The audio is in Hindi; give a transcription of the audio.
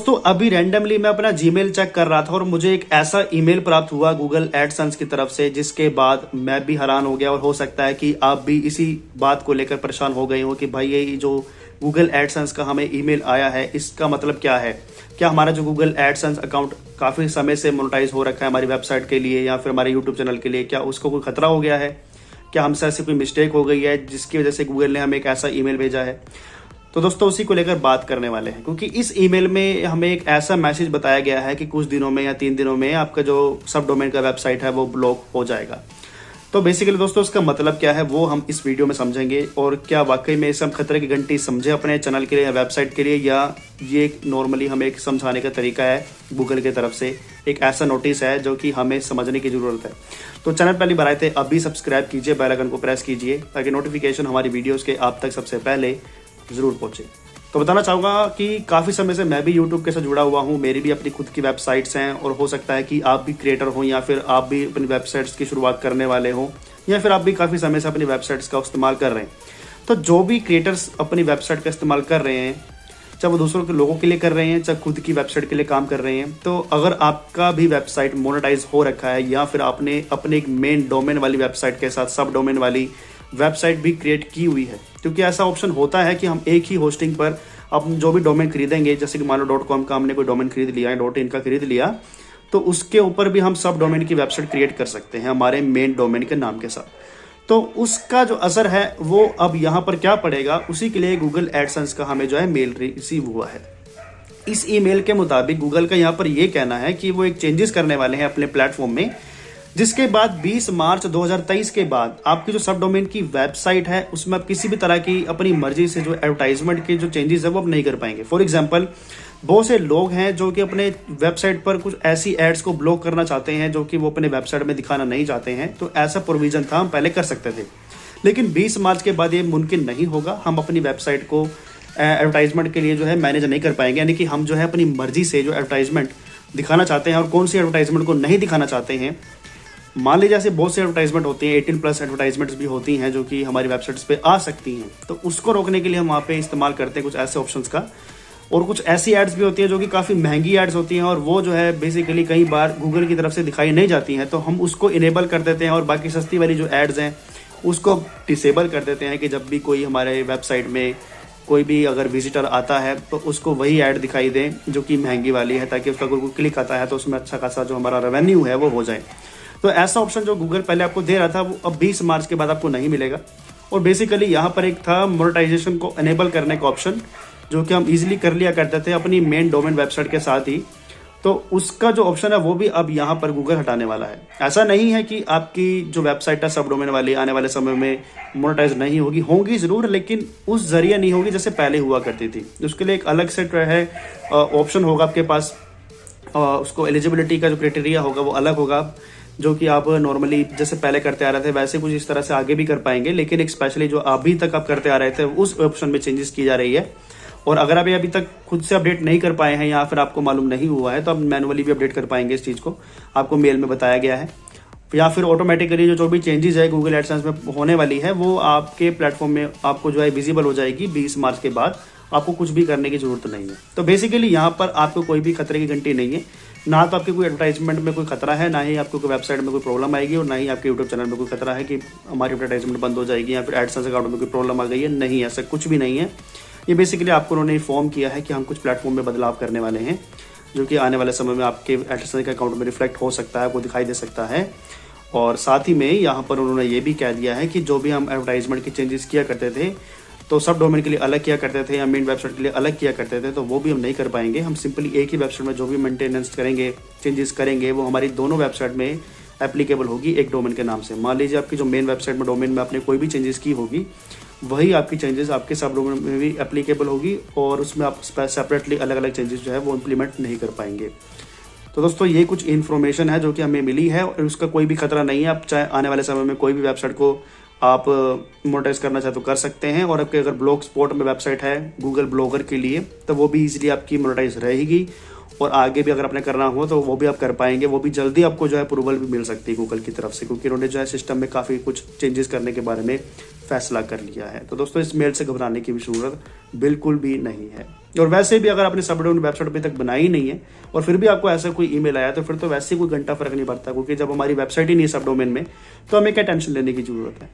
दोस्तों अभी रैंडमली मैं अपना जीमेल चेक कर रहा था और मुझे एक ऐसा ईमेल प्राप्त हुआ गूगल एडसेंस की तरफ से, जिसके बाद मैं भी हैरान हो गया। और हो सकता है कि आप भी इसी बात को लेकर परेशान हो गए हो कि भाई ये जो गूगल एडसेंस का हमें ईमेल आया है, इसका मतलब क्या है। क्या हमारा जो गूगल एडसेंस अकाउंट काफी समय से मोनेटाइज हो रखा है हमारी वेबसाइट के लिए या फिर हमारे यूट्यूब चैनल के लिए, क्या उसको कोई खतरा हो गया है? क्या हमसे ऐसी कोई मिस्टेक हो गई है जिसकी वजह से गूगल ने हमें एक ऐसा ईमेल भेजा है? तो दोस्तों उसी को लेकर बात करने वाले हैं, क्योंकि इस ईमेल में हमें एक ऐसा मैसेज बताया गया है कि कुछ दिनों में या 3 दिनों में आपका जो सब डोमेन का वेबसाइट है वो ब्लॉक हो जाएगा। तो बेसिकली दोस्तों इसका मतलब क्या है वो हम इस वीडियो में समझेंगे, और क्या वाकई में इसे हम खतरे की घंटी समझे अपने चैनल के लिए या वेबसाइट के लिए, या ये नॉर्मली हमें एक समझाने का तरीका है गूगल की तरफ से, एक ऐसा नोटिस है जो कि हमें समझने की जरूरत है। तो चैनल पहली बार आए थे अभी सब्सक्राइब कीजिए, बेल आइकन को प्रेस कीजिए ताकि नोटिफिकेशन हमारी वीडियोस के आप तक सबसे पहले जरूर पहुंचे। तो बताना चाहूँगा कि काफ़ी समय से मैं भी यूट्यूब के साथ जुड़ा हुआ हूँ, मेरी भी अपनी खुद की वेबसाइट्स हैं, और हो सकता है कि आप भी क्रिएटर हो या फिर आप भी अपनी वेबसाइट्स की शुरुआत करने वाले हो, या फिर आप भी काफ़ी समय से अपनी वेबसाइट्स का इस्तेमाल कर रहे हैं। तो जो भी क्रिएटर्स अपनी वेबसाइट का इस्तेमाल कर रहे हैं, चाहे वो दूसरों के लोगों के लिए कर रहे हैं, चाहे खुद की वेबसाइट के लिए काम कर रहे हैं, तो अगर आपका भी वेबसाइट मोनेटाइज हो रखा है या फिर आपने अपने एक मेन डोमेन वाली वेबसाइट के साथ सब डोमेन वाली वेबसाइट भी क्रिएट की हुई है, क्योंकि ऐसा ऑप्शन होता है कि हम एक ही होस्टिंग पर अब जो भी डोमेन खरीदेंगे, जैसे कि मान लो .com का हमने कोई डोमेन खरीद लिया है, .in का खरीद लिया, तो उसके ऊपर भी हम सब डोमेन की वेबसाइट क्रिएट कर सकते हैं हमारे मेन डोमेन के नाम के साथ। तो उसका जो असर है वो अब यहाँ पर क्या पड़ेगा, उसी के लिए गूगल एडसेंस का हमें जो है मेल रिसीव हुआ है। इस ईमेल के मुताबिक गूगल का यहाँ पर ये कहना है कि वो एक चेंजेस करने वाले हैं अपने प्लेटफॉर्म में, जिसके बाद 20 मार्च 2023 के बाद आपकी जो सब डोमेन की वेबसाइट है उसमें आप किसी भी तरह की अपनी मर्जी से जो एडवर्टाइजमेंट के जो चेंजेस है वो आप नहीं कर पाएंगे। फॉर एग्जांपल, बहुत से लोग हैं जो कि अपने वेबसाइट पर कुछ ऐसी एड्स को ब्लॉक करना चाहते हैं जो कि वो अपने वेबसाइट में दिखाना नहीं चाहते हैं, तो ऐसा प्रोविजन था, हम पहले कर सकते थे। लेकिन 20 मार्च के बाद ये मुमकिन नहीं होगा, हम अपनी वेबसाइट को एडवर्टाइजमेंट के लिए जो है मैनेज नहीं कर पाएंगे। यानी कि हम जो है अपनी मर्जी से जो एडवर्टाइजमेंट दिखाना चाहते हैं और कौन सी एडवर्टाइजमेंट को नहीं दिखाना चाहते हैं, मान लीजिए ऐसे बहुत से एडवर्टाइजमेंट होती हैं, 18+ एडवर्टाइजमेंट्स भी होती हैं जो कि हमारी वेबसाइट्स पे आ सकती हैं, तो उसको रोकने के लिए हम वहाँ पे इस्तेमाल करते हैं कुछ ऐसे ऑप्शंस का। और कुछ ऐसी एड्स भी होती हैं जो कि काफ़ी महंगी एड्स होती हैं और वो जो है बेसिकली कई बार गूगल की तरफ से दिखाई नहीं जाती हैं, तो हम उसको इनेबल कर देते हैं और बाकी सस्ती वाली जो एड्स हैं उसको डिसेबल कर देते हैं कि जब भी कोई हमारे वेबसाइट में कोई भी अगर विजिटर आता है तो उसको वही ऐड दिखाई दे जो कि महंगी वाली है, ताकि उसका कोई क्लिक आता है तो उसमें अच्छा खासा जो हमारा रेवेन्यू है वो हो जाए। तो ऐसा ऑप्शन जो गूगल पहले आपको दे रहा था वो अब 20 मार्च के बाद आपको नहीं मिलेगा। और बेसिकली यहाँ पर एक था मोनेटाइजेशन को एनेबल करने का ऑप्शन, जो कि हम इजीली कर लिया करते थे अपनी मेन डोमेन वेबसाइट के साथ ही, तो उसका जो ऑप्शन है वो भी अब यहाँ पर गूगल हटाने वाला है। ऐसा नहीं है कि आपकी जो वेबसाइट है सब डोमेन वाली आने वाले समय में मोनेटाइज नहीं होगी, होगी ज़रूर, लेकिन उस जरिए नहीं होगी जैसे पहले हुआ करती थी। उसके लिए एक अलग से जो है ऑप्शन होगा आपके पास, उसको एलिजिबिलिटी का जो क्राइटेरिया होगा वो अलग होगा, जो कि आप नॉर्मली जैसे पहले करते आ रहे थे वैसे कुछ इस तरह से आगे भी कर पाएंगे, लेकिन एक स्पेशली जो अभी तक आप करते आ रहे थे उस ऑप्शन में चेंजेस की जा रही है। और अगर आप ये अभी तक खुद से अपडेट नहीं कर पाए हैं या फिर आपको मालूम नहीं हुआ है तो आप मैनुअली भी अपडेट कर पाएंगे इस चीज़ को, आपको मेल में बताया गया है। या फिर ऑटोमेटिकली जो भी चेंजेस है गूगल एडसेंस में होने वाली है वो आपके प्लेटफॉर्म में आपको जो है विजिबल हो जाएगी 20 मार्च के बाद, आपको कुछ भी करने की जरूरत नहीं है। तो बेसिकली यहाँ पर आपको कोई भी खतरे की घंटी नहीं है, ना तो आपके कोई एडवर्टाइजमेंट में कोई खतरा है, ना ही आपको कोई वेबसाइट में कोई प्रॉब्लम आएगी, और ना ही आपके यूट्यूब चैनल में कोई खतरा है कि हमारी एडवर्टाइजमेंट बंद हो जाएगी या फिर एडसेंस अकाउंट में कोई प्रॉब्लम आ गई है। नहीं, ऐसा कुछ भी नहीं है। ये बेसिकली आपको उन्होंने इन्फॉर्म किया है कि हम कुछ प्लेटफॉर्म में बदलाव करने वाले हैं, जो कि आने वाले समय में आपके एडसेंस के अकाउंट में रिफ्लेक्ट हो सकता है, वो दिखाई दे सकता है। और साथ ही में यहाँ पर उन्होंने ये भी कह दिया है कि जो भी हम एडवर्टाइजमेंट के चेंजेस किया करते थे तो सब डोमेन के लिए अलग किया करते थे या मेन वेबसाइट के लिए अलग किया करते थे, तो वो भी हम नहीं कर पाएंगे। हम सिंपली एक ही वेबसाइट में जो भी मेंटेनेंस करेंगे, चेंजेस करेंगे, वो हमारी दोनों वेबसाइट में एप्लीकेबल होगी एक डोमेन के नाम से। मान लीजिए आपकी जो मेन वेबसाइट में डोमेन में आपने कोई भी चेंजेस की होगी, वही आपकी चेंजेस आपके सब डोमेन में भी एप्लीकेबल होगी, और उसमें आप सेपरेटली अलग अलग चेंजेस जो है वो इम्प्लीमेंट नहीं कर पाएंगे। तो दोस्तों ये कुछ इन्फॉर्मेशन है जो कि हमें मिली है, और उसका कोई भी खतरा नहीं है। आप चाहे आने वाले समय में कोई भी वेबसाइट को आप मोनेटाइज करना चाहे तो कर सकते हैं, और आपके अगर ब्लॉग स्पॉट में वेबसाइट है गूगल ब्लॉगर के लिए तो वो भी इजीली आपकी मोनेटाइज रहेगी, और आगे भी अगर आपने करना हो तो वो भी आप कर पाएंगे। वो भी जल्दी आपको जो है अप्रूवल भी मिल सकती है गूगल की तरफ से, क्योंकि उन्होंने जो है सिस्टम में काफ़ी कुछ चेंजेस करने के बारे में फैसला कर लिया है। तो दोस्तों इस मेल से घबराने की भी जरूरत बिल्कुल भी नहीं है। और वैसे भी अगर आपने सबडोमेन वेबसाइट अभी तक बनाई नहीं है और फिर भी आपको ऐसा कोई ईमेल आया तो फिर तो वैसे ही कोई घंटा फर्क नहीं पड़ता, क्योंकि जब हमारी वेबसाइट ही नहीं है सबडोमेन में तो हमें क्या टेंशन लेने की जरूरत है।